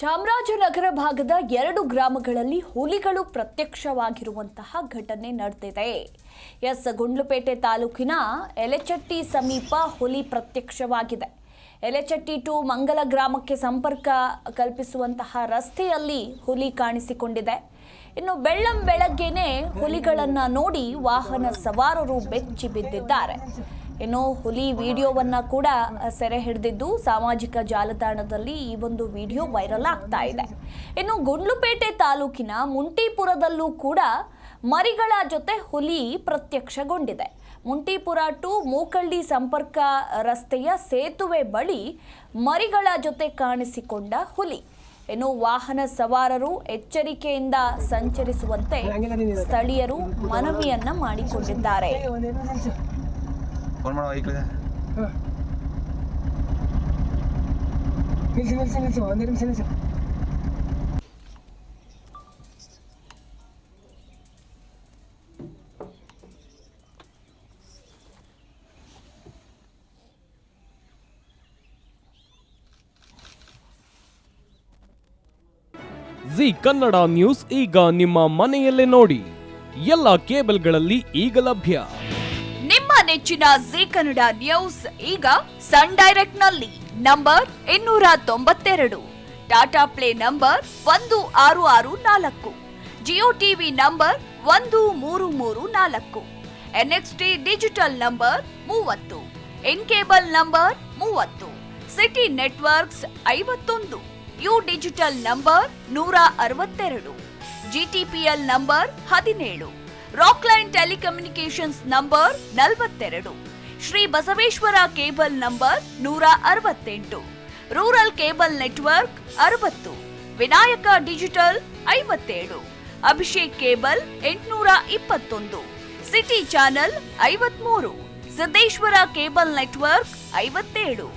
ಚಾಮರಾಜನಗರ ಭಾಗದ 2 ಗ್ರಾಮಗಳಲ್ಲಿ ಹುಲಿಗಳು ಪ್ರತ್ಯಕ್ಷವಾಗಿರುವಂತಹ ಘಟನೆ ನಡೆದಿದೆ. ಗುಂಡ್ಲುಪೇಟೆ ತಾಲೂಕಿನ ಎಲೆಚಟ್ಟಿ ಸಮೀಪ ಹುಲಿ ಪ್ರತ್ಯಕ್ಷವಾಗಿದೆ. ಎಲೆಚಟ್ಟಿ ಟು ಮಂಗಲ ಗ್ರಾಮಕ್ಕೆ ಸಂಪರ್ಕ ಕಲ್ಪಿಸುವಂತಹ ರಸ್ತೆಯಲ್ಲಿ ಹುಲಿ ಕಾಣಿಸಿಕೊಂಡಿದೆ. ಇನ್ನು ಬೆಳ್ಳಂಬೆಳಗ್ಗೆನೇ ಹುಲಿಗಳನ್ನು ನೋಡಿ ವಾಹನ ಸವಾರರು ಬೆಚ್ಚಿ ಬಿದ್ದಿದ್ದಾರೆ. ಇನ್ನು ಹುಲಿ ವಿಡಿಯೋವನ್ನ ಕೂಡ ಸೆರೆ ಹಿಡಿದಿದ್ದು ಸಾಮಾಜಿಕ ಜಾಲತಾಣದಲ್ಲಿ ಈ ಒಂದು ವಿಡಿಯೋ ವೈರಲ್ ಆಗ್ತಾ ಇದೆ. ಇನ್ನು ಗುಂಡ್ಲುಪೇಟೆ ತಾಲೂಕಿನ ಮುಂಟಿಪುರದಲ್ಲೂ ಕೂಡ ಮರಿಗಳ ಜೊತೆ ಹುಲಿ ಪ್ರತ್ಯಕ್ಷಗೊಂಡಿದೆ. ಮುಂಟಿಪುರ ಟು ಮೂಕಳ್ಳಿ ಸಂಪರ್ಕ ರಸ್ತೆಯ ಸೇತುವೆ ಬಳಿ ಮರಿಗಳ ಜೊತೆ ಕಾಣಿಸಿಕೊಂಡ ಹುಲಿ. ಇನ್ನು ವಾಹನ ಸವಾರರು ಎಚ್ಚರಿಕೆಯಿಂದ ಸಂಚರಿಸುವಂತೆ ಸ್ಥಳೀಯರು ಮನವಿಯನ್ನ ಮಾಡಿಕೊಂಡಿದ್ದಾರೆ. ಜಿ ಕನ್ನಡ ನ್ಯೂಸ್ ಈಗ ನಿಮ್ಮ ಮನೆಯಲ್ಲೇ ನೋಡಿ. ಎಲ್ಲ ಕೇಬಲ್ಗಳಲ್ಲಿ ಈಗ ಲಭ್ಯ. ನಿಮ್ಮ ನೆಚ್ಚಿನ ಜಿ ಕನ್ನಡ ನ್ಯೂಸ್ ಈಗ ಸನ್ ಡೈರೆಕ್ಟ್ ನಲ್ಲಿ number 292, Tata play number 1664, Jio TV number 1334, NXT digital number 30, in cable number 30, city networks 51, U digital number 162, GTPL number 17, Rockline telecommunications number 42, Shri Basaveshwara cable number 168, rural cable network 60, Vinayaka digital 57, Abhishek cable 821, city channel 53, Siddeshwara cable network 57,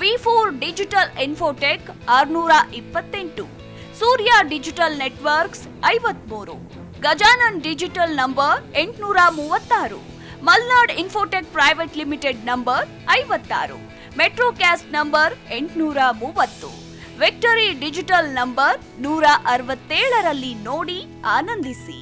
V4 digital Infotech 628, Surya digital networks 53, Gajanan digital number 836, Malnad Infotech private limited number 56, Metrocast number 830, Victory digital number 167ರಲ್ಲಿ ನೋಡಿ ಆನಂದಿಸಿ.